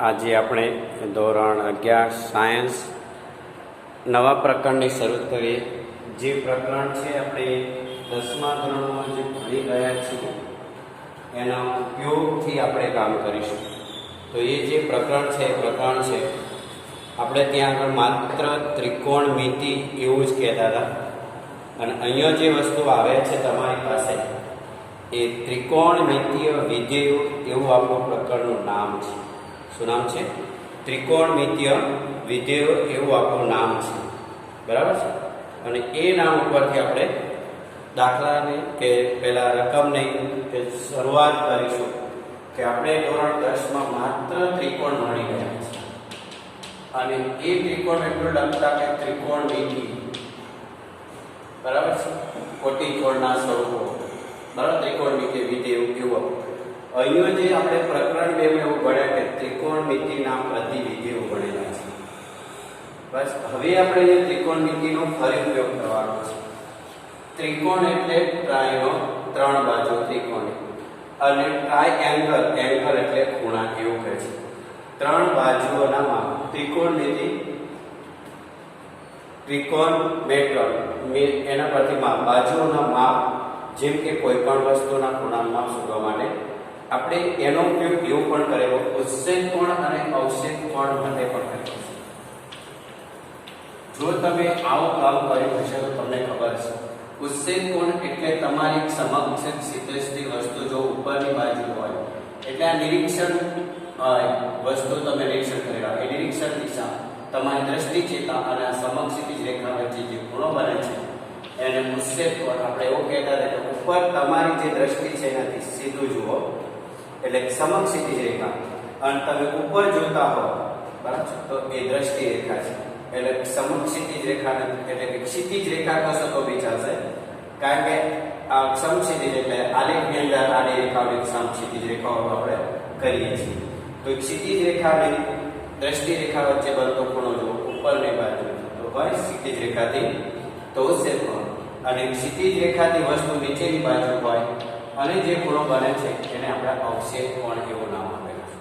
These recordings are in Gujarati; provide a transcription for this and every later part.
આજે આપણે ધોરણ 11 સાયન્સ નવા પ્રકરણની શરૂ કરીએ. જે પ્રકરણ છે આપણે 10મા ધોરણમાં જે ભણી ગયા છીએ એના ઉપયોગથી આપણે કામ કરીશું. તો એ જે પ્રકરણ છે આપણે ત્યાં આગળ માત્ર ત્રિકોણમિતિ એવું જ કહેતા હતા, અને અહીંયા જે વસ્તુ આવે છે તમારી પાસે એ ત્રિકોણમિતિય વિધેયો એવું આપણું પ્રકરણનું નામ છે. શું નામ છે? ત્રિકોણમિતિય વિધેયો એવું આપણું નામ છે. બરાબર છે? અને એ નામ ઉપરથી આપણે દાખલાને કે પેલા રકમને કે શરૂઆત કરીશું કે આપણે ધોરણ 10માં માત્ર ત્રિકોણ ભણી ગયા છે, અને એ ત્રિકોણ એટલું લખતા કે ત્રિકોણમિતિ. બરાબર છે? કોટિકોણના સ્વરૂપો. બરાબર? ત્રિકોણમિતિ વિધેયો એવું. અહીંયા જે આપણે પ્રકરણ 2 માં એવું ભણ્યા કે ત્રિકોણમિતિના પ્રતિવિધેયો ભણેલા છે. બસ હવે આપણે એ ત્રિકોણમિતિનો ફરી ઉપયોગ કરવાનો છે. ત્રિકોણ એટલે ટ્રાયનો 3 બાજુ ત્રિકોણ, અને ટ્રાયએંગલ એટલે ખૂણા એવું કહે છે. 3 બાજુઓના માપ. ત્રિકોણમિતિ ત્રિકોણમેટ્ર એના પરથી માપ, બાજુઓના માપ. જેમ કે કોઈ પણ વસ્તુના ખૂણાનું માપ શોધવા માટે આપણે એનો ઉપયોગ એવું પણ કરેલો ઉત્સેક કોણ અને અવક્ષેપ કોણ માટે પણ કરેલો છે. જો તમે આવું કામ કર્યું હશે તો તમને ખબર છે. ઉત્સેક કોણ એટલે તમારી સમક્ષ ક્ષિતિજથી વસ્તુ જો ઉપરની બાજુ હોય એટલે આ નિરીક્ષણ વસ્તુ તમે નિરીક્ષણ કરેલા એ નિરીક્ષણ દિશા તમારી દ્રષ્ટિ ચેતા અને આ સમક્ષ ક્ષિતિજ રેખા વચ્ચે જે ખૂણો બને છે એને ઉત્સેક કોણ આપણે એવું કહેતા હતા કે ઉપર તમારી જે દ્રષ્ટિ છે એનાથી સીધું જુઓ એટલે સમક્ષ ક્ષિતિજ રેખા, અને તમે ઉપર જોતા હો બરાબર તો એ દ્રષ્ટિ રેખા છે. એટલે સમક્ષ ક્ષિતિજ રેખા એટલે કે ક્ષિતિજ રેખા કશો તો બી ચાલશે, કારણ કે આ સમક્ષિતિજ એટલે આલેખની અંદર આડી રેખાઓની સમક્ષિતિજ રેખાઓ આપણે કરીએ છીએ. તો ક્ષિતિજ રેખા અને દ્રષ્ટિ રેખા વચ્ચે બનતો ખૂણો જો ઉપરની બાજુ તો હોય ક્ષિતિજ રેખાથી તો ઉત્સેક કોણ, અને ક્ષિતિજ રેખાથી વસ્તુ નીચેની બાજુ હોય અને જે ખૂણો બને છે એને આપણે અવક્ષેપ કોણ એવું નામ આપેલું છે.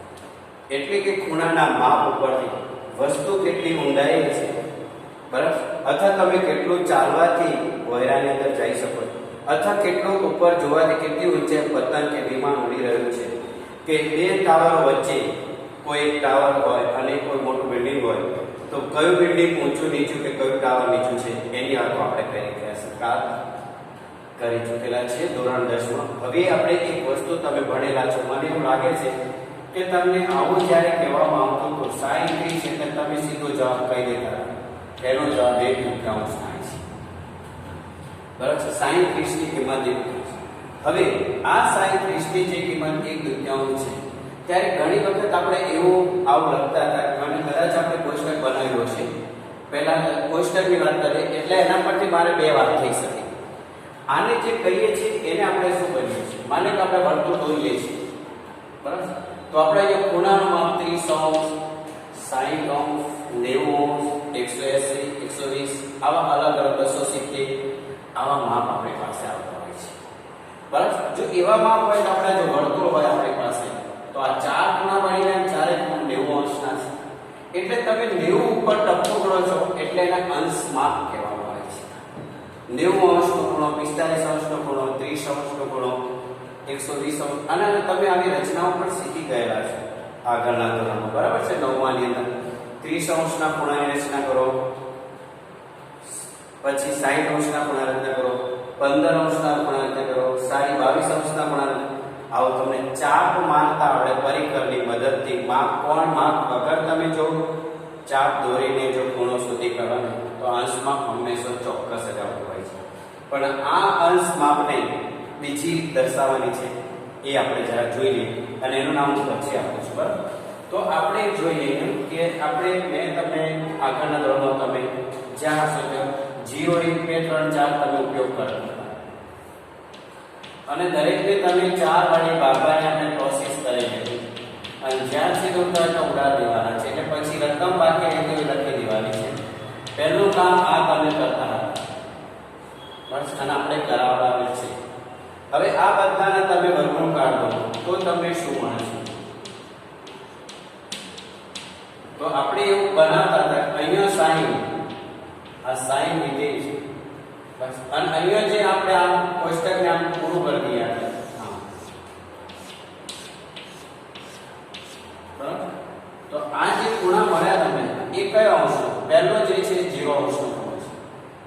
એટલે કે ખૂણાના માપ ઉપરથી વસ્તુ કેટલી ઊંડાઈ છે બરાબર, અથવા તમે કેટલું ચાલવાથી વહેરાની અંદર જઈ શકો છો, અથવા કેટલું ઉપર જોવાથી કેટલી ઊંચાઈ પતંગ કે વિમાન ઉડી રહ્યું છે, કે બે ટાવરો વચ્ચે કોઈ એક ટાવર હોય અને કોઈ મોટું બિલ્ડિંગ હોય તો કયું બિલ્ડિંગ ઊંચું નીચું કે કયું ટાવર નીચું છે એની વાતો આપણે કરી ચૂકેલા છે ધોરણ 10માં. હવે આપણે એક વસ્તુ તમે ભણેલા છો, મને એવું લાગે છે કે તમને આવું જ્યારે કહેવામાં આવતું તો sin 30 એટલે તમે સીધો જવાબ કહી દેતા. એનો જવાબ 1/2 થાય છે. બરાબર છે? sin 30 ની કિંમત 1/2. હવે આ sin 30 ની જે કિંમત 1/2 છે ત્યારે ઘણી વખત આપણે એવું આવું લખતા હતા, મને કદાચ આપણે કોષ્ટક બનાવ્યું હશે. પહેલા કોષ્ટકની વાત કરીએ એટલે એના પરથી મારે 2 વાત થઈ શકે. આને જે કહીએ છીએ એને આપણે શું કરીએ છીએ? માને કે આપણે વર્તુળ દોરીએ છીએ બરાબર, તો આપણે અહીંયા ખૂણાનું માપ 30 અંશ, 60 અંશ, 90 અંશ, 180, 120 આવા અલગ અલગ 270 આવા માપ આપણી પાસે આવતા હોય છે. બરાબર? જો એવા માપ હોય તો આપણે જો વર્તુળ હોય આપણી પાસે તો આ 4 ખૂણા બનીને 4 ખૂણા 90 અંશના છે. એટલે તમે 90 ઉપર ટપકો કરો છો એટલે એના અંશ માપ કહેવામાં આવે છે. 90 અંશનો ખૂણો, 45 અંશનો ખૂણો, 30 અંશનો ખૂણો, 120 અંશ, અને તમે આવી રચનાઓ પણ શીખી ગયેલા છો આગળના ધોરણમાં. બરાબર છે? 9માની અંદર 30 અંશના ખૂણાની રચના કરો, પછી 60 અંશના ખૂણા રચના કરો, 15 અંશના ખૂણા રચના કરો, 22 અંશના ખૂણા. આવો તમને ચાપ મારતા આવડે પરિકરની મદદથી. માપ કોણ માપ વગર તમે જો ચાપ દોરીને જો ખૂણો શોધી કરવાનો તો અંશ માપ હંમેશા ચોક્કસ જ આવતું હોય છે. પણ આ અંશ માપને બીજી રીત દર્શાવવાની છે એ આપણે જરા જોઈ લઈએ, અને એનું નામ હું પછી આપું છું. બરાબર? તો આપણે જોઈએ કે આપણે મેં તમને આગળના ધોરણમાં તમે જ્યાં હશો ત્યાં 0, 1, 2, 3, 4 તમે ઉપયોગ કરો, અને દરેકને તમે 4 વડે ભાગવાની આપણે પ્રોસેસ કરી છે, અને જ્યાં સીધું તો ઉડાડ દેવાના છે. એટલે પછી રકમ બાકી રહી લખી દેવાની છે. પહેલું કામ આ તમે કરતા હતા બસ, અને આપણે કરાવડાવેલ છે. હવે આ બધાને તમે વર્ગમૂળ કાઢો તો તમે શું મળે છે? તો આપણે એવું બનાવતા હતા અહીંયા સાઈન, આ સાઈન લીધેલી છે બસ, અને અહીંયા જે આપણે આ કોષ્ટકને આમ પૂરું કરી દઈએ આપણે, હા બરાબર. તો આ જે ખૂણા મળ્યા તમને એ કયો અંશનો? પહેલો જે છે 0 અંશનો ખૂણો છે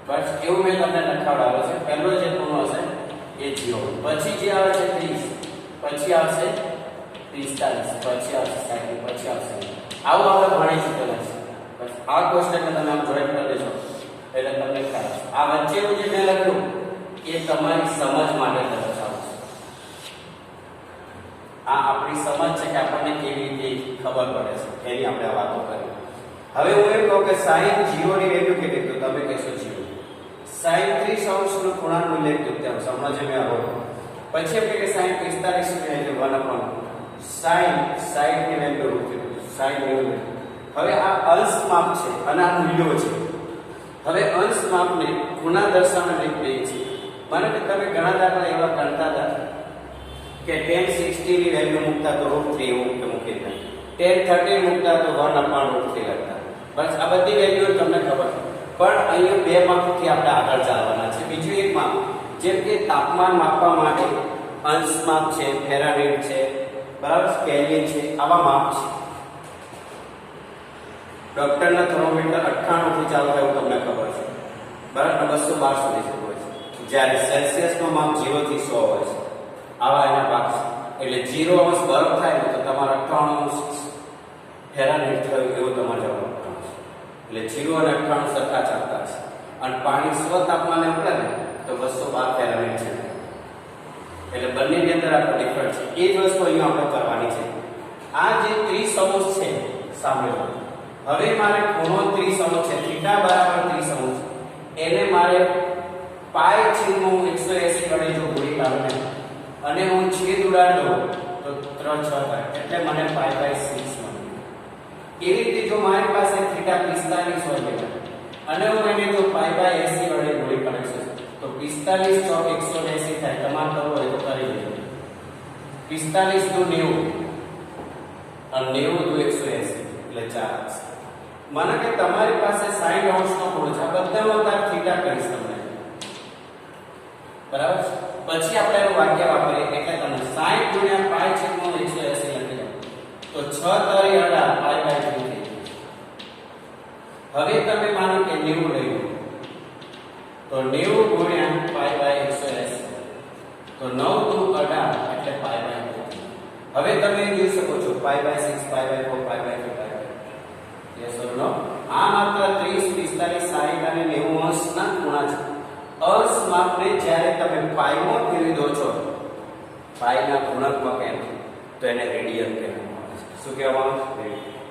બસ, એવું મેં તમને લખાવડાવ્યો છે. પહેલો જે ખૂણો હશે એ 0, પછી જે આવે છે 30, પછી આવશે 45, પછી આવશે 60, પછી આવશે, આવું આપણે ભણી ચૂકેલા છે બસ. આ કોષ્ટકને તમે આમ જોઈન્ટ કરી દેજો એટલે તમને ખ્યાલ આવશે. આ વચ્ચેનું જે મેં લખ્યું એ તમારી સમજ માટે દર્શાવું છે. આ આપણી સમજ છે કે આપણને કેવી રીતે ખબર પડે છે એની આપણે આ વાતો કરી. હવે હું એમ કહું કે sin 0 ની વેલ્યુ કેટલી? તો તમે કહેશો 0. sin 30 અંશનો ખૂણાનું મૂલ્ય કેટલું? હમણાં જે મેં આવ્યો. પછી એમ કે sin 45 ની વેલ્યુ 1/, sin 60 ની વેલ્યુ કેટલું? sin 90. હવે આ અંશ માપ છે અને આ મૂલ્યો છે. હવે અંશ માપને ખૂણા દર્શાવવાની રીત છે. માનો કે તમે ઘણા દાખલા એવા કરતા હતા કે tan 60 ની વેલ્યુ મૂકતા તો √3 એવું કે મૂકી દે, tan 30 મૂકતા તો 1/√3 લખતા. બસ આ બધી વેલ્યુ તમને ખબર છે. પણ અહીંયા બે માપથી આપણે આગળ ચાલવાના છે. બીજું એક માપ, જેમ કે તાપમાન માપવા માટે અંશ માપ છે, ફેરાનહીટ છે, બરાબર, કેલ્વિન છે, આવા માપ છે. ડોક્ટરના થર્મોમીટર 98 થી ચાલુ થાય એવું તમને ખબર છે, બરાબર, 212 સુધી હોય છે. જ્યારે સેલ્સિયસનું માપ 0 થી 100 હોય છે. આવા એના ભાગ છે. એટલે 0 અંશ બરફ થાય ને તો તમારા 98 અંશ ફેરાનહીટ થયું એવું તમારે જવાબ આપવાનો છે. એટલે 0 અને 98 સરખા ચાલતા છે. અને પાણી 100 તાપમાને ઉકળે ને તો 212 ફેરાનહીટ છે. એટલે બંનેની અંદર આપણે ડિફરન્સ છે. એ જ વસ્તુ અહીંયા આપણે કરવાની છે. આ જે 30 અંશ છે સાંભળો, હવે મારે ખૂણો 30 અંશ છે, થીટા બરાબર 30 અંશ, એને મારે પાઈ છેદનો 180 વડે જો ગુણી કાઢું ને અને હું છેદ ઉડાડું તો 3 6 થાય, એટલે મને π/6 મળે. એવી રીતે જો મારી પાસે થીટા 45 હોય અને હું એને જો π/80 વડે ગુણી કાઢું તો 45 ચોક 180 થાય. તમારે કરવું હોય તો કરી લેજો. 45 * 90 અને 90 * 180 એટલે 4. માનો કે તમારી પાસે 60 અંશનો ખૂણો છે, આ બધામાં તાર થીટા કરીશ તમને, બરાબર. પછી આપણે એનું વાક્ય વાપરીએ એટલે તમને 60 * π/180 લખી દો તો 6 તારી 18 π/3 થઈ જશે. હવે તમે માનો કે 90 લઈ લો તો 90 * π/180 તો 9 * 2 = 18 એટલે π/3. હવે તમે જોઈ શકો છો π/6 π/4 π/5 યસ ઓર નો. આ માત્ર 30 45 60 અને 90 અંશના ખૂણા છે. અંશ માપને જ્યારે તમે પાઈમાં ફેરવી દો છો, પાઈના ગુણકમાં કેમ તો એને રેડિયન કહેવામાં આવે છે. શું કહેવામાં આવે?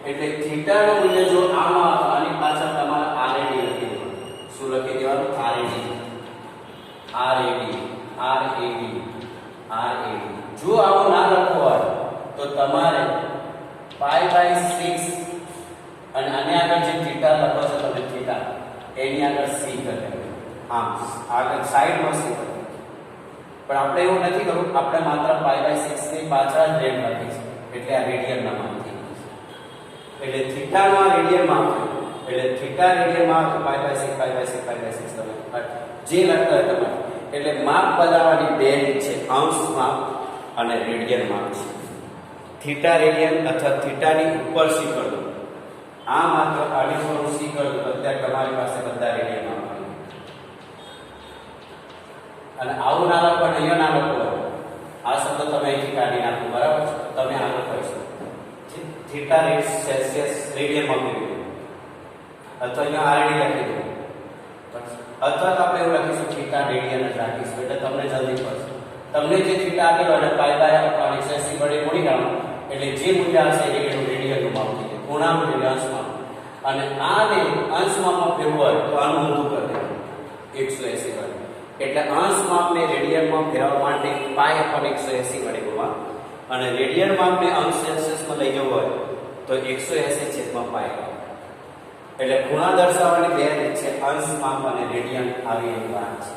એટલે થીટાનું મૂલ્ય જો આમાં આની પાછળ તમારે RAD લખી દેવાનું. શું લખી દેવાનું? RAD. જો આવું ના લખવું હોય તો તમારે π/6 અને આને આગળ જે થીટા લખો છો તમે થીટા એની આગળ c કરી દેવાનું. આમ આગળ સાઈડમાં c કરી. પણ આપણે એવું નથી કરવું, આપણે માત્ર π/6 ની પાછળ જ રેડ રાખી છે એટલે આ રેડિયનના માપ થઈ ગયું છે. એટલે થીટાનો આ રેડિયન માપ છે. એટલે થીટા રેડિયન માપ તો π/6 તમે જે લખતા હોય તમારે. એટલે માપ બદલવાની બે રીત છે, અંશ માપ અને રેડિયન માપ છે. થીટા રેડિયન અથવા થીટાની ઉપર c કરી દો. આ માત્ર આડી પર c કરી દો, અત્યારે તમારી પાસે બધા રેડિયન માપ છે. અને આવું ના લખો, અહીંયા ના લખો, આ શબ્દ તમે અહીંથી કાઢી નાખો, બરાબર. તમે આ લખો છો થીટા સેલ્સિયસ રેડિયનમાં ફેરવી દો, અથવા અહીંયા RAD લખી દો, અથવા તો આપણે એવું લખીશું થીટા રેડિયન જ રાખીશું એટલે તમને જલ્દી પડશે. તમને જે થીટા આપેલો અને π/180 વડે ગુણી કાઢો એટલે જે મૂલ્ય આવશે એ એનું રેડિયનનું માપ થઈ જાય, ખૂણાનું મૂલ્ય અંશમાં. અને આને અંશમાં ફેરવું હોય તો આનું ઊંધું કરી દેવાનું 180 વડે. એટલે અંશ માપને રેડિયનમાં ફેરવવા માટે π/180 વડે ગુણવા, અને રેડિયન માપને અંશ સેલ્સિયસમાં લઈ જવું હોય તો 180/π. એટલે ખૂણા દર્શાવવાની બે રીત છે, અંશ માપ અને રેડિયન. આવી એની વાત છે.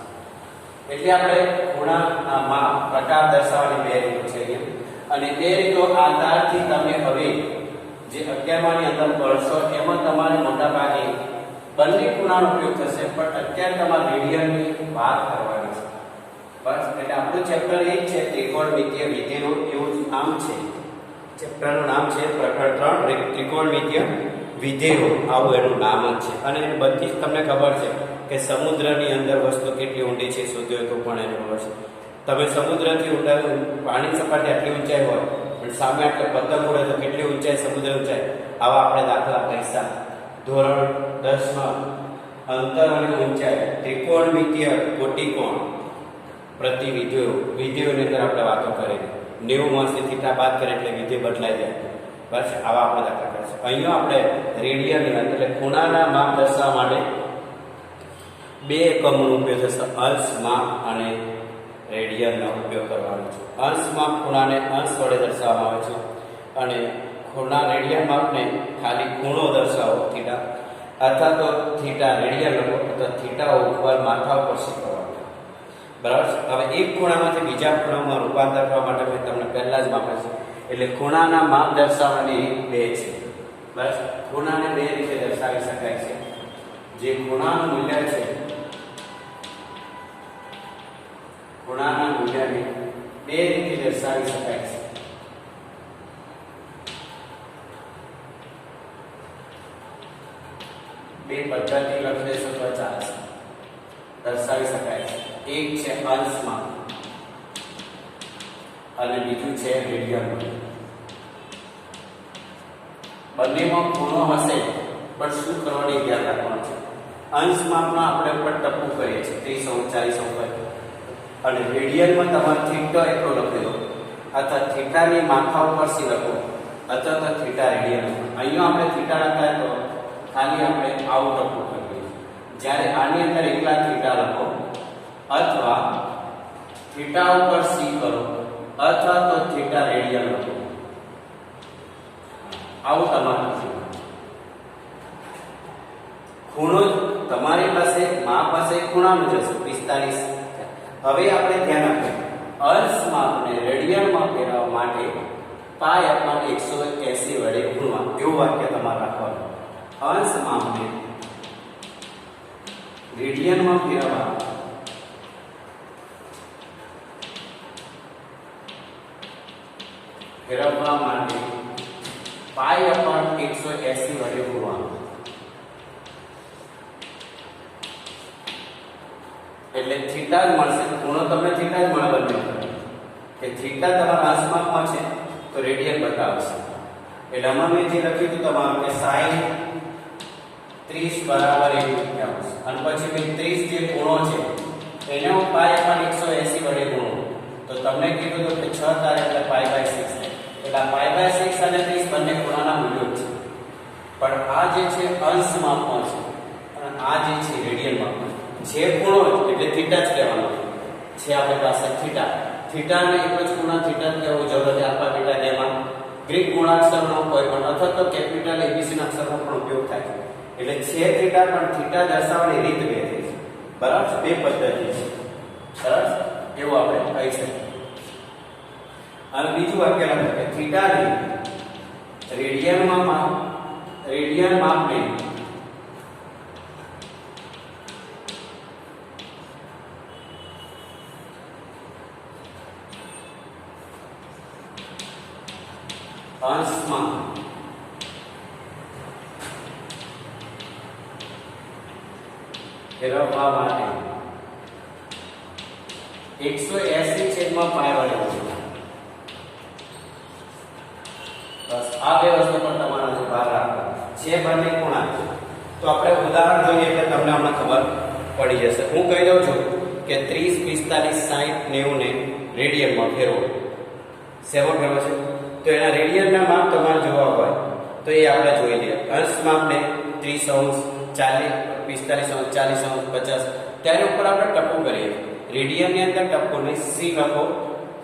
એટલે આપણે ખૂણાના માપ પ્રકાર દર્શાવવાની બે રીતો છે અહીંયા. અને તે રીતો આધારથી તમે હવે જે 11માની અંદર ભણશો એમાં તમારે મોટા ભાગે બંને ખૂણાનો ઉપયોગ થશે, પણ અત્યારે તમારે રેડિયનની વાત કરવાની છે. બસ એટલે આપણું ચેપ્ટર એ જ છે ત્રિકોણમિતીય વિધેયો, એવું જ નામ છે. ચેપ્ટરનું નામ છે પ્રકરણ 3 ત્રિકોણમિતીય વિધેયો, આવું એનું નામ જ છે. અને એ બધી જ તમને ખબર છે કે સમુદ્રની અંદર વસ્તુ કેટલી ઊંડી છે શોધ્યો તો પણ એને ખબર છે. તમે સમુદ્રથી ઊંડા પાણી સપાટી આટલી ઊંચાઈ હોય પણ સામે આટલે પતંગ ઉડે તો કેટલી ઊંચાઈ, સમુદ્ર ઊંચાઈ. આવા આપણે દાખલા પૈસા ધોરણ 10માં અંતર અને ઊંચાઈ ત્રિકોણમિતીય કોટિકોણ પ્રતિ વિધેયોની અંદર આપણે વાતો કરેલી. 90 થી θ બાદ કરે એટલે વિધેય બદલાઈ જાય. બસ આવા આપણે દાખલા કરીશું. અહીંયા આપણે રેડિયનની એટલે ખૂણાના માપ દર્શાવવા માટે બે એકમનો ઉપયોગ થશે, અંશ માપ અને રેડિયનનો ઉપયોગ કરવાનો છે. અંશ માપ ખૂણાને અંશ વડે દર્શાવવામાં આવે છે અને ખૂણા રેડિયન માપને ખાલી ખૂણો દર્શાવો થીટા, અથવા તો થીટા રેડિયન લખો અથવા થીટા ઉપર માથા ઉપર શીખવવાનું. બરાબર. હવે એક ખૂણામાંથી બીજા ખૂણામાં રૂપાંતર કરવા માટે મેં તમને પહેલા જ માપ્યા છે. એટલે ખૂણાના માપ દર્શાવવાની રીત બે છે. બસ ખૂણાને બે રીતે દર્શાવી શકાય છે. જે ખૂણાનું મૂલ્ય છે, ખૂણાના મૂલ્યને બે રીતે દર્શાવી શકાય છે. બે પદ્ધતિ લખી દેશો તો ચાલશે, દર્શાવી શકાય છે. એક છે અંશ માપ અને બીજું છે રેડિયન માપ. બંનેમાં ખૂણો હશે પણ શું કરવાની ધ્યાન રાખવાનું છે. અંશ માપમાં આપણે ઉપર ટપકું કરીએ છીએ 30 40 પર, અને રેડિયનમાં તમારે થીટા એટલો લખી દો અથવા થીટાની માથા ઉપર સી લખો અથવા તો થીટા રેડિયન. અહીંયા આપણે થીટા લખાય તો ખાલી આપણે આવું ટપકું કરીએ. જ્યારે આની અંદર એકલા થીટા લખો અથવા થીટા ઉપર સી કરો અથવા તો થીટા રેડિયન લખો, આવું તમારે ખૂણો તમારી પાસે માપ પાસે ખૂણાનું જશે 45. હવે આપણે ધ્યાન આપીએ અંશ માપને રેડિયનમાં ફેરવવા માટે પાય અપન 180 વડે ગુણવા, એવું વાક્ય તમારે રાખવાનું. અંશ માપને રેડિયનમાં ફેરવવા માટે પાય અપન 180 વડે ગુણવાનું. એટલે થીટા જ મળશે. ખૂણો તમને થીટા જ મળે બંને કે થીટા તમારા અંશ માપમાં છે તો રેડિયન બતાવશે. એટલે આમાં મેં જે લખ્યું હતું તમારું કે sin 30 બરાબર 1 અને પછી મેં 30 જે ખૂણો છે એને હું પાય અપન 180 વડે ગુણું તો તમને કીધું હતું કે 6 તારે એટલે π/6 એટલે π/6 અને 30 બંને ખૂણાના મૂલ્યો છે. પણ આ જે છે અંશ માપમાં છે અને આ જે છે રેડિયન માપમાં છે. ખૂણો એટલે થીટા જ કહેવાનો છે આપણી પાસે થીટા. થીટાને એક જ ખૂણા થીટા જ કહેવું જરૂર છે. આલ્ફા બીટા ગામા ગ્રીક ગુણાક્ષરનો કોઈ પણ અથવા તો કેપિટલ એબીસી ના અક્ષરનો પણ ઉપયોગ થાય છે. એટલે છે થીટા પણ થીટા દર્શાવવાની રીત બે છે. બરાબર, બે પદ્ધતિ છે. સરસ, એવું આપણે કહી શકીએ. અને બીજું વાક્ય લખો કે થીટાની રેડિયન માપને અંશમાં ફેરવવા માટે 180/π વડે. બસ આ બે વસ્તુ પર તમારે ભાર રાખવાનો છે. બંને ખૂણા તો આપણે ઉદાહરણ જોઈએ એટલે તમને હમણાં ખબર પડી જશે. હું કહી દઉં છું કે 30 45 60 90 ને રેડિયનમાં ફેરવો. સેવન ફેરવો છે તો એના રેડિયનના માપ તમારે જોવા હોય તો એ આપણે જોઈ લઈએ. અંશ માપને 30 40 45 40 50 ત્યારે ઉપર આપણે ટપકું કરીએ. રેડિયનની અંદર ટપકું નહીં, સી લખો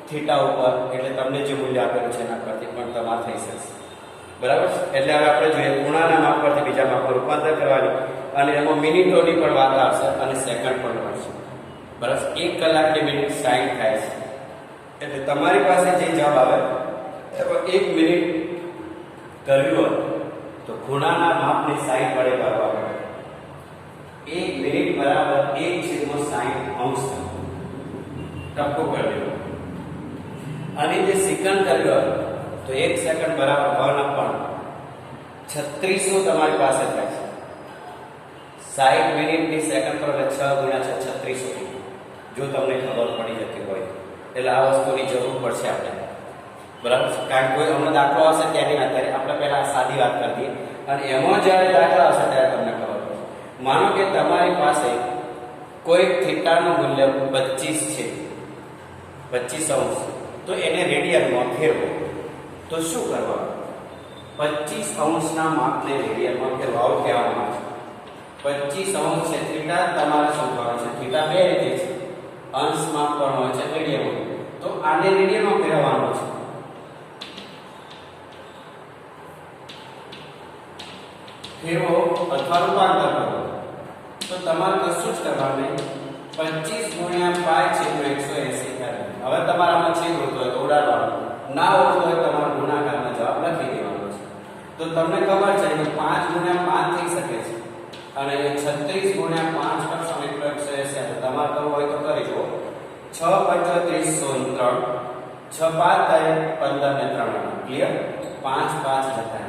થીટા ઉપર એટલે તમને જે મૂલ્ય આપેલું છે એના પરથી પણ તમારે થઈ શકશે. બરાબર. એટલે હવે આપણે જોઈએ ખૂણાના માપ પરથી બીજા માપમાં રૂપાંતર કરવાની અને એમાં મિનિટોની પણ વાત આવશે અને સેકન્ડ પણ મળશે. બરાબર. 1 કલાકની મિનિટ 60 થાય છે. એટલે તમારી પાસે જે જવાબ આવે 1 મિનિટ કરવી હોય તો ખૂણાના માપને 60 વડે ભાગવા પડે. 1 મિનિટ બરાબર 1/60 ટપકો કરી દેવો. અને જે સેકન્ડ કર્યો તો 1 સેકન્ડ બરાબર 1/3600 તમારી પાસે થાય છે. 60 મિનિટની સેકન્ડ પર 6 × 6 3600 જો તમને ખબર પડી જતી હોય એટલે આ વસ્તુની જરૂર પડશે આપણે. બરાબર, કારણ કે હમણાં દાખલો આવશે ત્યાંની વાત કરીએ. આપણે પહેલા સાદી વાત કરી દઈએ અને એમાં જ્યારે દાખલા આવશે ત્યારે તમને ખબર પડશે. માનો કે તમારી પાસે કોઈ થીટાનું મૂલ્ય 25 છે, 25°, તો એને રેડિયનમાં ફેરવો. તો શું કરવાનું? 25° માપને રેડિયનમાં ફેરવો. આવું કહેવામાં આવે છે. 25° છે થીટા તમારે શોધવાનો છે. થીટા બે રીતે છે, અંશ માપ પણ હોય છે, રેડિયનમાં. તો આને રેડિયનમાં ફેરવવાનો છે. ફેરવો અથવા રૂપાંતર કરો. તો તમારે કશું જ કરવાનું નહીં. 25 × π/180 થાય. હવે તમારામાં છેદ હોતો હોય તો ઉડાડવાનો, ના હોતો હોય તમારે ગુણાકારમાં જવાબ લખી દેવાનો છે. તો તમને ખબર છે કે 5 × 5 થઈ શકે છે અને 36 × 5 કરશો એટલે 180. તમારે કરવું હોય તો કરી જુઓ. 6 × 35 = 3, 6 × 5 થાય 15 ને 3 ક્લિયર. 5 5 જતા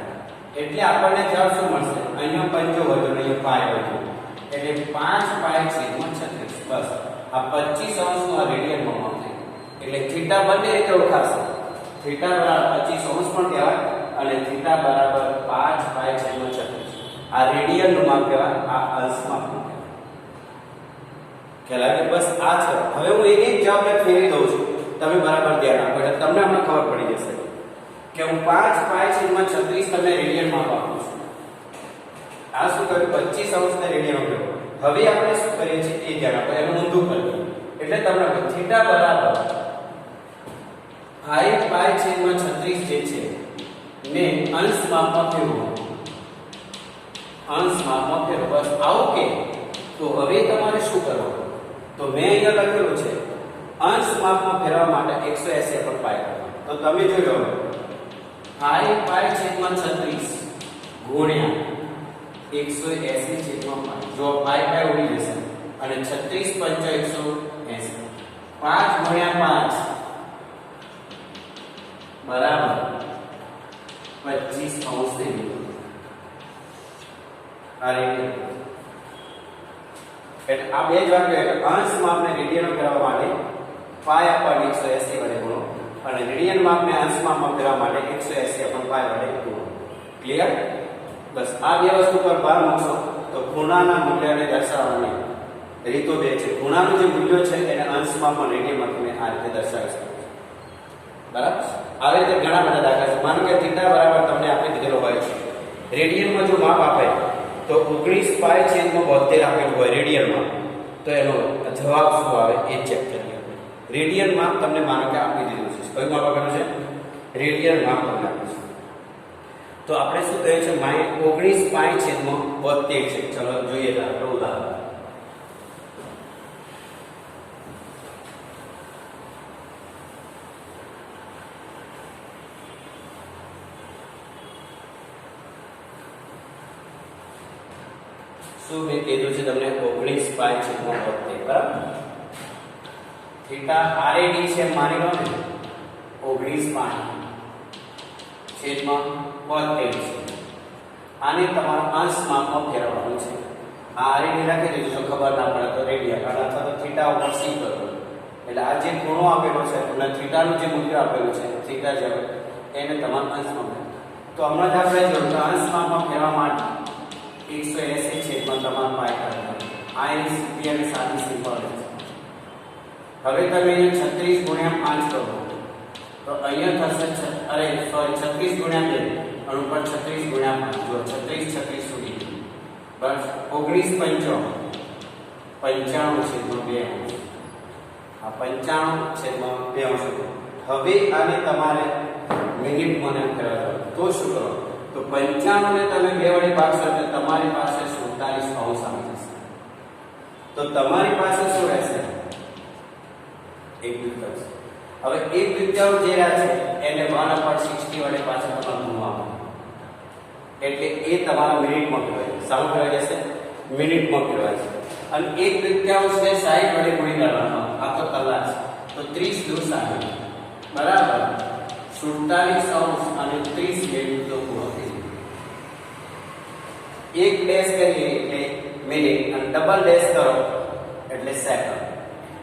એટલે આપણને જવાબ શું મળશે? અહીંયા પંજો હોય તો અહીંયા પાય હોય એટલે 5π/36. બસ આ 25° નું રેડિયનમાં માપ થાય. એટલે થીટા બંને રીતે ઓળખાશે. થીટા બરાબર 25° પણ કહેવાય અને થીટા બરાબર 5π/36. આ રેડિયનનું માપ કહેવાય, આ અંશ માપ કહેવાય. ખ્યાલ આવે? બસ આ છે. હવે હું એક એક જવાબને ફેરવી દઉં છું, તમે બરાબર ધ્યાન આપો એટલે તમને હમણાં ખબર પડી જશે કે હું 5π/36 તમને રેડિયનમાં આપું છું. આ શું કર્યું? 25° ને રેડિયનમાં કર્યું. હવે આપણે શું કરીએ છીએ એ ધ્યાન આપો, એનું ઊંધું કરીએ એટલે તમને થીટા બરાબર 5π/36 જે છે ને અંશ માપમાં ફેરવો. અંશ માપમાં ફેરવો. બસ આવું કે તો હવે તમારે શું કરવાનું? તો મેં અહીંયા લખેલું છે અંશ માપમાં ફેરવા માટે 180 પર પાય. તો તમે જોજો 5π/36 ગુણ્યા 180/5. જો પાય ઉડી જશે અને 36 × 5 = 180. 5 × 5 બરાબર 25° થઈ ગયું. આ રીતે એટલે આ બે જ વાક્યો એટલે અંશ માપને રેડિયનમાં ફેરવવા માટે પાય આપણને 180 વડે ગુણો અને રેડિયન માપને અંશ માપમાં ફેરવવા માટે 180/π વડે ગુણો. ક્લિયર? બસ આ બે વસ્તુ પર ભાર મૂકશો તો ખૂણાના મૂલ્યને દર્શાવવાની રીતો બે છે. ખૂણાનું જે મૂલ્ય છે એને અંશ માપમાં રેડિયનમાં તમે આ રીતે દર્શાવી શકો છો. બરાબર? આવી રીતે ઘણા બધા દાખલા છે. માનો કે થીટા બરાબર તમને આપી દીધેલો હોય છે. રેડિયનમાં જો માપ આપે તો 19π/72 આપેલું હોય રેડિયનમાં, તો એનો જવાબ શું આવે એ ચેક કરીએ. રેડિયન માપ તમને માનો કે આપી દીધું છે. કયું માપ આપેલું છે? રેડિયન માપ તમને આપ્યું છે. તો આપણે શું કહે છે? 19π/72 છે. ચલો જોઈએ દાખલો ઉદાહરણ. શું મેં કીધું છે તમને? 19π/72. બરાબર. થીટા RAD છે માની લો ને 19π/72 છે. આને તમારા અંશ માપમાં ફેરવવાનું છે. આ RAD રાખી દેજો, જો ખબર ના પડે તો રેડિયન અથવા તો થીટા ઉપર C કરો. એટલે આ જે ખૂણો આપેલો છે અને થીટાનું જે મૂલ્ય આપેલું છે થીટા જે એને તમારા અંશમાં ફેરવો. તો હમણાં જ આપણે જોયું કે અંશ માપમાં ફેરવવા માટે 180 છે પણ તમારા પાય કરવાનું. આ એની સીધી અને સાદી સિમ્પલ છે. હવે તમે અહીંયા 36 × 5 કરો તો અહીંયા થશે 36 × 2 અને ઉપર 36 × 5. જો 36 36 સુધી બસ 19 95/2. આ 95/2. હવે આને તમારે મિનિટમાં ફેરવવા તો શું કરો? તો 95 ને તમે 2 વડે ભાગશો એટલે તમારી પાસે 47° આવી જશે. તો તમારી પાસે શું રહેશે? 1/3. હવે 1/3 જે રહે છે એને 1/60 વડે પાછા તમારે ગુણવાનું. એટલે એ તમારા મિનિટમાં કહેવાય. શામાં કહેવાય જશે? મિનિટમાં કહેવાય છે. અને 1/3 ને 60 વડે ગુણી કરવાનો. આ તો કલાક છે. તો 30 દુ 60 બરાબર 47 અને 30 મિનિટ તો પૂરો થઈ જાય. એક ડેશ કરીએ એટલે મિનિટ અને ડબલ ડેશ કરો એટલે સેકન્ડ.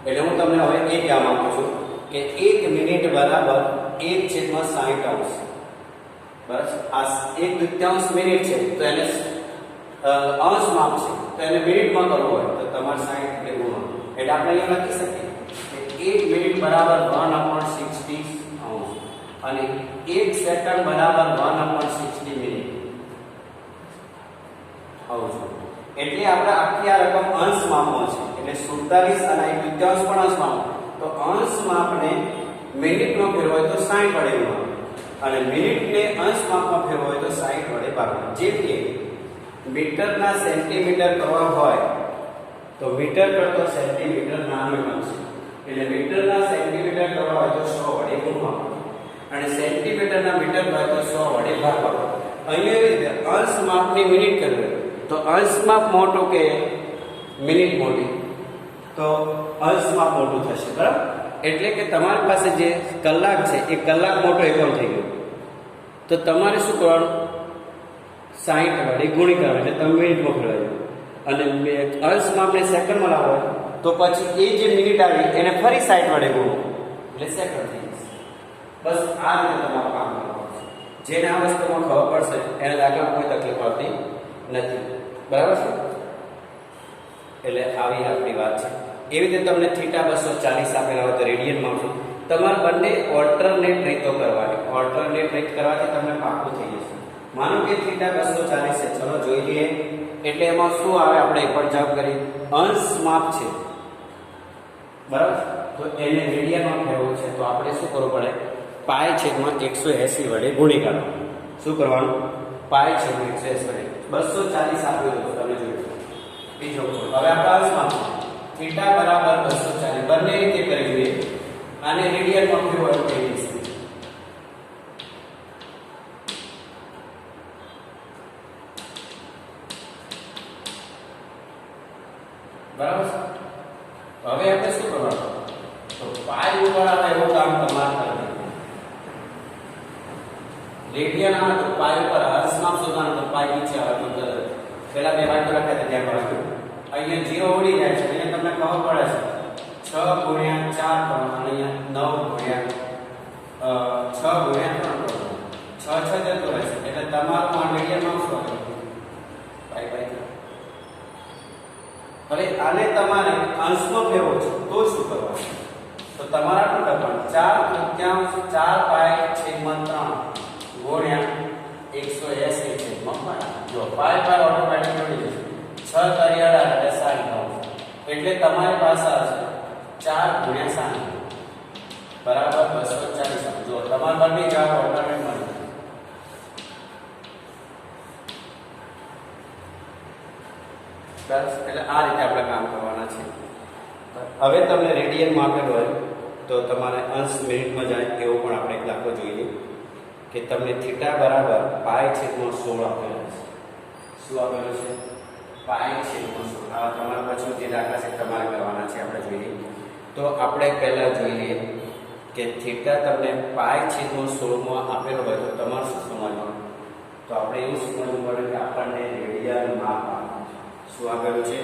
એટલે હું તમને હવે એ કહેવા માંગુ છું કે 1 મિનિટ બરાબર 1/60. બસ આ 1/2 મિનિટ છે તો એને અંશ માપ છે તો એને મિનિટમાં કરવું હોય તો તમારે 60 એટલે ગુણો. એટલે આપણે અહીંયા લખી શકીએ કે 1 મિનિટ બરાબર 1/60 અંશ અને 1 સેકન્ડ બરાબર 1/60 મિનિટ. આવું છે. એટલે આપણે આખી આ રકમ અંશ માપમાં છે. એટલે 47 અને 1/2 પણ અંશ માપ. તો અંશ માપને મિનિટમાં ફેરવાય તો 60 વડે ગુણો અને મિનિટને અંશ માપમાં ફેરવાય તો 60 વડે ભાગો. જેમ કે મીટરના સેન્ટીમીટર કરવા હોય તો મીટર કરતો સેન્ટીમીટર નાનો બનશે. એટલે મીટરના સેન્ટીમીટર કરવા હોય તો 100 વડે ગુણવાનું અને સેન્ટીમીટરના મીટર હોય તો 100 વડે ભાગવાનું. અહીંયા રીતે અંશ માપની મિનિટ કરવી તો અંશ માપ મોટો કે મિનિટ મોટી? તો અંશ માપ મોટું થશે. બરાબર. એટલે કે તમારી પાસે જે કલાક છે એ કલાક મોટો એકમ થઈ ગયો. તો તમારે શું કરવાનું? 60 વડે ગુણી કરવાનું એટલે તમે મિનિટમાં ફેરવાય. અને અંશ માપને સેકન્ડમાં લાવો તો પછી એ જે મિનિટ આવી એને ફરી 60 વડે ગુણો એટલે સેકન્ડ થઈ જશે. બસ આ રીતે તમારું કામ કરવાનું છે. જેને આ વસ્તુમાં ખબર પડશે એને આગળ કોઈ તકલીફ પડતી નથી. બરાબર છે? એટલે આવી આપણી વાત છે. એવી રીતે તમને થીટા 240 આપેલા હોય તો રેડિયનમાં આવશે. તમારે બંને ઓલ્ટરનેટ રીતો કરવાની. ઓલ્ટરનેટ રીત કરવાથી તમને પાકું થઈ જશે. માનો કે થીટા 240 છે. ચલો જોઈ લઈએ. એટલે એમાં શું આવે આપણે એક પણ જવાબ કરી. અંશ માપ છે. બરાબર. તો એને રેડિયનમાં ફેરવવું છે તો આપણે શું કરવું પડે? પાય છેદમાં 180 વડે ગુણી કાઢવાનું. શું કરવાનું? પાય છેદમાં 180 વડે 240 આપ્યું તો તમે જોયું. બીજો હવે આપણે અંશ માપ થીટા બરાબર 240 બંને રીતે કરી જોઈએ. આને રેડિયનમાં ફેરવવું થઈ જશે. બરાબર. હવે આપણે શું કરવાનું? તો પાય ઉપર આવે એવું કામ તમારે કરવાનું. રેડિયન આવે તો પાય ઉપર અંશ માપ શોધવાનું તો પાય નીચે આવે તો પેલા બે વાક્યો લખ્યા હતા ત્યાં પર અહીંયા 0 ઉડી જાય છે. અહીંયા તમને ખબર પડે છે 6 ગુણ્યા 4 કરવાનું અને અહીંયા 9 ગુણ્યા 6 ગુણ્યા 3 કરવાનું. 6 જતો રહેશે એટલે તમારું આ રેડિયનમાં શું આવે? પાય પાય. હવે આને તમારે અંશમાં ફેરવો છો તો શું કરવાનું? તો તમારે શું કરવાનું? 4/3 4 પાય છેદમાં 3 ગુણ્યા 180 છેદમાં 5. જો પાય પાય ઓટોમેટિક જોડી જશે. 6 કર્યા એટલે 60 એટલે તમારી પાસે આવશે 4 ગુણ્યા 60 બરાબર 240. જો તમારા બંને જવાબ ઓટોમેટિક મળી જશે. બસ એટલે આ રીતે આપણે કામ કરવાના છે. હવે તમને રેડિયનમાં આપેલું હોય તો તમારે અંશ મિનિટમાં જાય એવો પણ આપણે એક દાખલો જોઈએ કે તમને થીટા બરાબર પાય છેદમાં 16 આપેલો છે. શું આપેલું છે? પાય છેદમાં 16. આ તમારા પછી જે દાખલા છે તમારે કરવાના છે આપણે જોઈએ. તો આપણે પહેલા જોઈ લઈએ કે થીટા તમને પાય છેદમાં 16 માં આપેલો હોય તો તમારે શું સમજવાનું? તો આપણે એવું સમજવું પડે કે આપણને રેડિયન માપ શું આપેલું છે?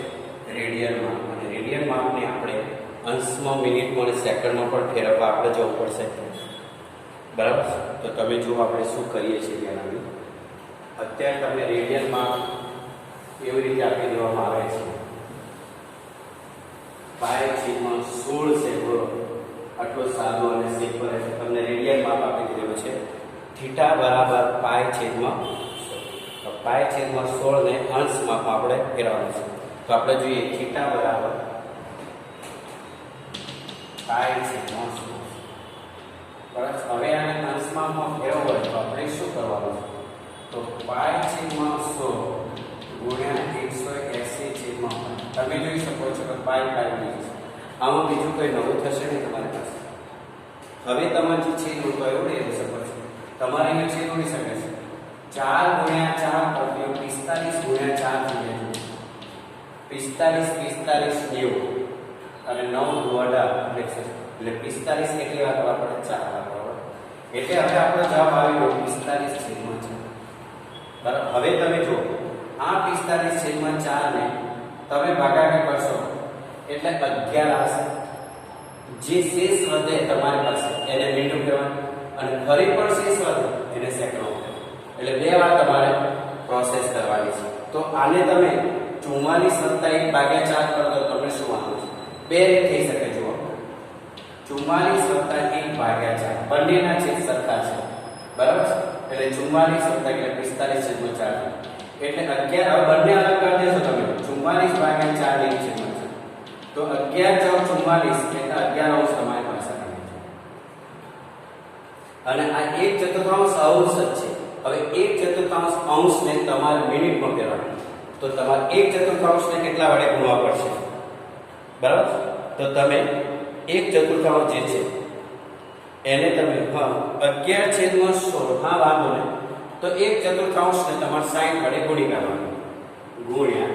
રેડિયન માપ. અને રેડિયન માપને આપણે અંશમાં મિનિટમાં અને સેકન્ડમાં પણ ફેરવવા આપણે જવું પડશે. બરાબર. તો તમે જુઓ આપણે શું કરીએ છીએ ત્યાંની. અત્યારે તમને રેડિયન માપ એવી રીતે આપી દેવામાં આવે છે. પાય છેદમાં 16 છે. બોલો આટલો સાદો અને સિમ્પલ છે. તમને રેડિયન માપ આપી દીધેલું છે. થીટા બરાબર પાય છેદમાં પાય છેદમાં 16 ને અંશ માપમાં આપણે ફેરવવાનું છે. તો આપણે જોઈએ થીટા બરાબર પાય છેદમાં 16. બરાબર. હવે આને અંશ માપમાં ફેરવવું હોય તો આપણે શું કરવાનું છે? તો પાય છેદમાં 16 ગુણ્યા 180 છેદમાં 5. તમે જોઈ શકો છો કે પાય પાય થઈ જશે. આમાં બીજું કોઈ નવું થશે નહીં તમારી પાસે. હવે તમારે જે છેદ ઉડતો એવું લઈ શકો છો. તમારે અહીંયા છેદ ઉડી શકે છે. 4 ગુણ્યા 4 એટલે 45 ગુણ્યા 4 થઈ જાય. 45 45 90 અને 9 દુ 18 એટલે 45 કેટલી વાર આપણે 4 વાર બરાબર. એટલે હવે આપણો જવાબ આવ્યો 45 છેદમાં 4. બરાબર. હવે તમે જો આ 45 છેદમાં 4 ને તમે ભાગાકાર કરશો એટલે 11 આવશે. જે શેષ વધે તમારી પાસે એને મીંડું કહેવાનું અને ફરી પણ શેષ વધે એને સેકન્ડ કહેવાનું. એટલે બે વાર તમારે પ્રોસેસ કરવાની છે. તો આને તમે 44 + 1/4 કરો તો તમને શું આવે છે? બે રીત થઈ શકે. જુઓ 44 + 1/4 બંનેના છેદ સરખા છે બરાબર. એટલે 44 એટલે 45/4 એટલે 11. હવે બંને અલગ કરી દેશો તમે 44/4 ની છેદમાં તો 11 × 44 એટલે 11 અંશ તમારી પાસે આવે છે. અને આ 1/4 અંશ જ છે. હવે 1/4 અંશને તમારે મિનિટમાં ફેરવવાનું. તો તમારે 1/4 ને કેટલા વડે ગુણવા પડશે બરાબર. તો તમે 1/4 જે છે એને તમે 11/16 હા વાંધો નહીં. તો 1/4 ને તમારે 60 વડે ગુણી કરવાનું ગુણ્યા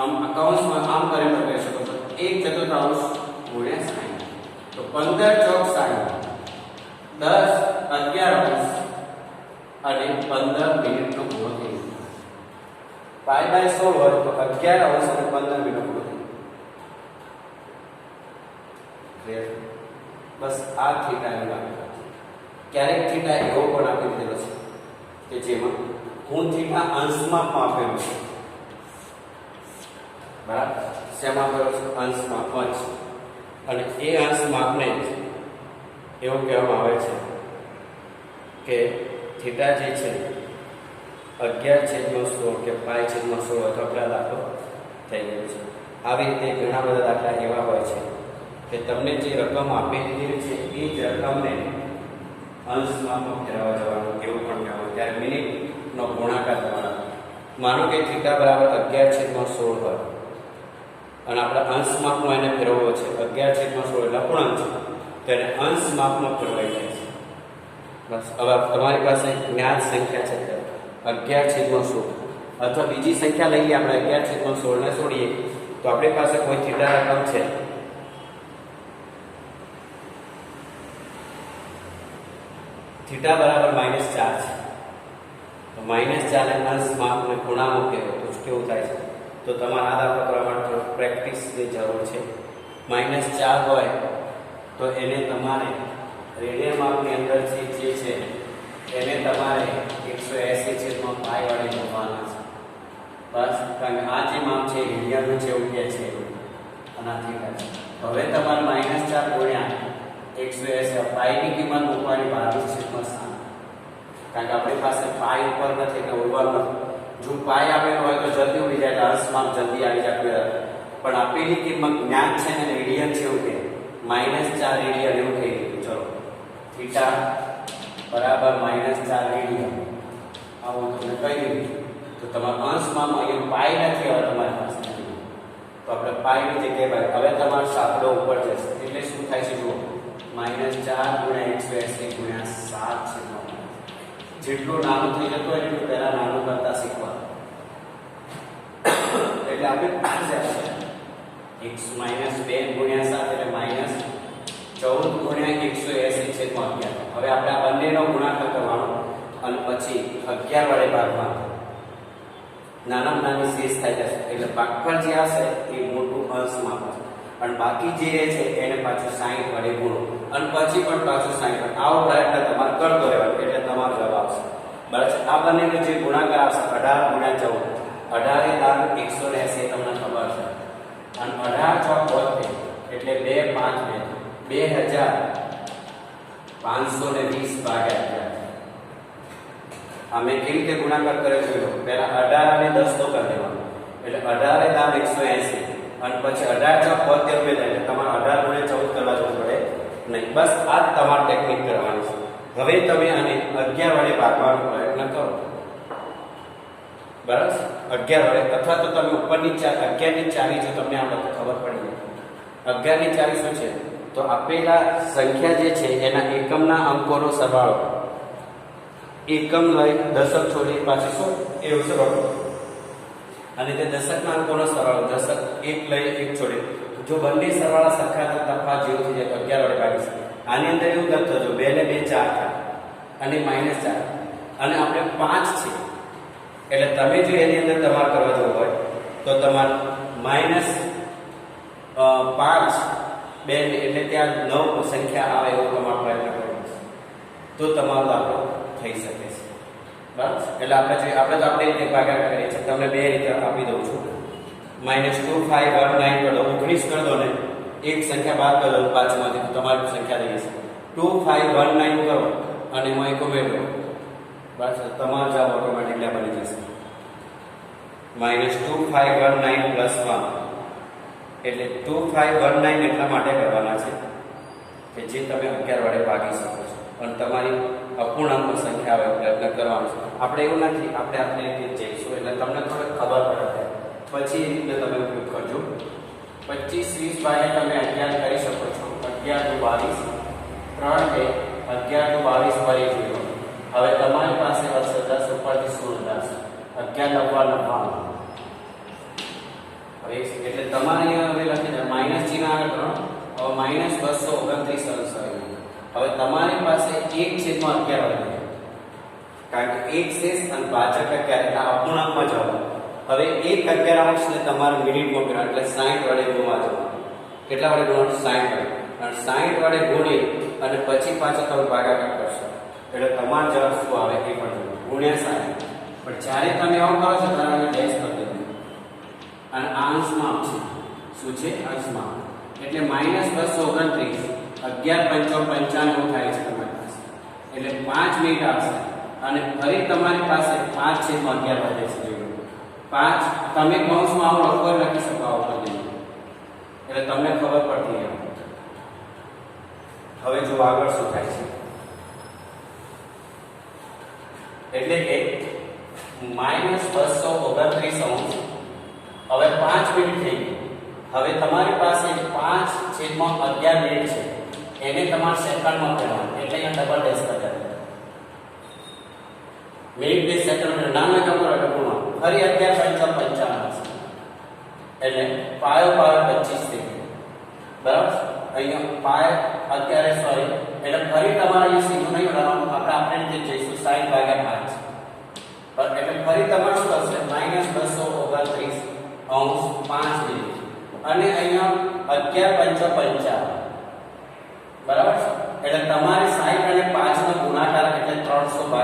આમ કૌંસમાં આમ કરીને લખી શકો છો 1/4 ગુણ્યા 60. તો 15 × 60 10 11 અંશ અને 15 મિનિટનો પૂરો થઈ ગયો. π/16 હોય તો 11 અંશ અને 15 મિનિટ પૂરો થઈ ગયો. બસ આ થીટાની વાત. ક્યારેક થીટા એવો પણ આપી દીધેલો છે કે જેમાં હું થીટા અંશમાં આપેલું છે બરાબર. શેમાં આપેલો છે? અંશમાં અંશ. અને એ અંશ માપને એવું કહેવામાં આવે છે કે થીટા જે છે 11/16 કે π/16 અથવા દાખલો થઈ ગયો છે. આવી રીતે ઘણા બધા દાખલા એવા હોય છે કે તમને જે રકમ આપેલી છે એ જ રકમને અંશમાં ફેરવવા જવાનું એવું પણ કહેવાય. ત્યારે મિનિટનો ગુણાકાર કરવાનો. માનો કે થીટા બરાબર 11/16 હોય અને આપણે અંશ માપમાં એને ફેરવવો છે 11/16 એટલે અપૂર્ણાંક છે તો એને અંશ માપમાં ફેરવાઈ જાય છે. બસ હવે તમારી પાસે જ્ઞાત સંખ્યા છે 11/16 અથવા બીજી સંખ્યા લઈએ આપણે 11/16 ને છોડીએ તો આપણી પાસે કોઈ થીટા રકમ છે થીટા બરાબર -4 છે. તો -4 ને અંશ માપને ખૂણામાં ફેરવો તો કેવું થાય છે? તો તમારે આ દાખલા કરવા માટે પ્રેક્ટિસની જરૂર છે. -4 હોય તો એને તમારે રેડિયન માપની અંદરથી જે છે એને તમારે 180/π વડે મૂકવાના છે બસ. કારણ કે આ જે માપ છે રેડિયનનું છે એવું કહે છે અને આ થીટા છે. હવે તમારે -4 ગુણ્યા 180 પાઈની કિંમત મૂકવાની 22/7. કારણ કે આપણી પાસે પાઈ ઉપર નથી કે ઉડવાનું નથી. જો પાઈ આપેલું હોય તો જલ્દી ઉડી જાય, અંશમાં જલ્દી આવી જાય. પણ આપેલી કિંમત જ્ઞાત છે ને રેડિયન છે એવું કે -4 રેડિયન એવું થઈ ગયું. ચલો થીટા બરાબર -4 રેડિયન આવું તમને કહી દીધું. તો તમારા અંશમાં અહીંયા પાઈ નથી હવે તમારી પાસે નથી તો આપણે પાઈની જગ્યાએ હવે તમારો સાંકડો ઉપર જશે એટલે શું થાય છે જુઓ -4 × 180 × 7 છે. જેટલું નાનું થઈ જતું હોય એટલું પહેલા નાનું કરતા શીખવા. એટલે આપણે પાસે આવશે -2 × 7 એટલે -14 × 180/11. હવે આપણે આ બંનેનો ગુણાકાર કરવાનો અને પછી 11 વડે ભાગવાનો. નાનામાં નાની શેષ થઈ જશે એટલે ભાગફળ જે આવશે એ મોટું અંશમાં આવશે અને બાકી જે રહે છે એને પાછું 60 વડે ગુણો અને પછી પણ પાછું 60. આવો પ્રયત્ન તમારે કરતો રહેવાનો એટલે તમારો જવાબ આવશે બરાબર. આ બંનેનો જે ગુણાકાર આવશે 18 × 14 18 × 180 તમને ખબર છે અને 18 × 72 એટલે 2 5 2520/11. અમે કેવી રીતે ગુણાકાર કર્યો છે? પહેલા 18 અને 10 તો કરી દેવાનો એટલે 18 × 180 અને પછી 18 × 72 રૂપિયા થાય એટલે તમારે 18 × 14 કરવા જવું પડે નહીં. બસ આ જ તમારે ટેકનિક કરવાની છે. હવે તમે આને 11 વડે ભાગવાનો પ્રયત્ન કરો બરાબર. 11 વડે અથવા તો તમે ઉપરની 11 ની ચાવી જો તમને આ બધું ખબર પડી જાય 11 ની ચાવી શું છે? તો આપેલા સંખ્યા જે છે એના એકમના અંકોનો સરવાળો એકમ લઈ દશક છોડી પાછી 100 એવું સરળ. અને તે દશકના અંકોનો સરવાળો દશક એક લઈ એક છોડી જો બંને સરવાળા સરખા તો તફાવત 0 થઈ જાય તો 11 વડે ભાગી શકાય. આની અંદર એવું લખતો જો 2 ને 2 4 થાય અને -4 અને આપણે 5 છે એટલે તમે જો એની અંદર તમારે કરવા જવું હોય તો તમારે -5 2 એટલે ત્યાં 9 સંખ્યા આવે એવો તમારે પ્રયત્ન કરવો તો તમારો દાખલો થઈ શકે છે. બરાબર? એટલે આપણે તો આપણે રીતે ભાગાકાર કરીએ છીએ. તમને બે રીતે આપી દઉં છું. -2519 કરો 19 કરી દો ને એક સંખ્યા બાદ કરો પાછળમાંથી તો તમારી સંખ્યા થઈ જશે. 2519 કરો અને એમાં એક ઉમેરો બસ તમારો જવાબ ઓટોમેટિકલી બની જશે. -2519 + 1 એટલે 2519 એટલા માટે કરવાના છે કે જે તમે 11 વડે ભાગી શકો છો અને તમારી અપૂર્ણાંક સંખ્યા આવે પ્રયત્ન કરવાનો છે. આપણે એવું નથી, આપણે આપણી રીતે જઈશું એટલે તમને થોડી ખબર પડે પછી એ રીતે તમે ઉપયોગ કરજો. 25 20 ભાગે તમે 11 કરી શકો છો. 11 × 22 3 11 × 22 ફરી જોયો. હવે તમારી પાસે વધશે 10 ઉપરથી 16 10 11 લખવાનું. હવે એટલે તમારે અહીંયા હવે લખી દે માઈનસ ચિહ્ન આગળ કરો. હવે -229 સરસ આવ્યું. હવે તમારી પાસે 1/11 વધે કારણ કે 1 શેષ અને 5 એટલે અપૂર્ણાંકમાં જવાબ. હવે 1/11 ને તમારે મિનિટમાં ફેરવો એટલે 60 વડે ગુણવા જવાનું. કેટલા વડે ગુણવાનું? 60 વડે. અને 60 વડે ગુણી અને પછી પાછો તમે ભાગાકાર કરશો એટલે તમારો જવાબ શું આવે એ પણ ગુણ્યા 60. પણ જ્યારે તમે આવું કરો છો ત્યારે ડેશ કરી દેવાનું અને અંશમાં આવશે. શું છે? અંશમાં. એટલે -229 11 × 55 થાય છે તમારી પાસે. એટલે 5 મિનિટ આવશે અને ફરી તમારી પાસે 5/11 વધે છે. 5 તમે કૌંસમાં આવું લખો લખી શકો આવું કરી એટલે તમને ખબર પડતી રહે. હવે જો આગળ શું થાય છે એટલે કે -229 અંશ હવે 5 મિનિટ થઈ ગઈ. હવે તમારી પાસે 5/11 મિનિટ છે એને તમારે સેકન્ડમાં ફેરવવાનું એટલે અહીંયા ડબલ ડેશ કરી દેવાનું. મિનિટ બે સેકન્ડ નામે નંબર ડબલમાં ફરી 11 × 55 એટલે 5/25 થઈ ગયું. બરાબર? અહીંયા 5 અત્યારે સોરી એટલે ફરી તમારે અહીંયા સીધું નહીં બનાવવાનું. આપણે રીતે જઈશું 60/5 એટલે ફરી તમારે શું થશે? -229 અંશ 5 મિનિટ અને અહીંયા 11 × 55 બરાબર. એટલે તમારે 60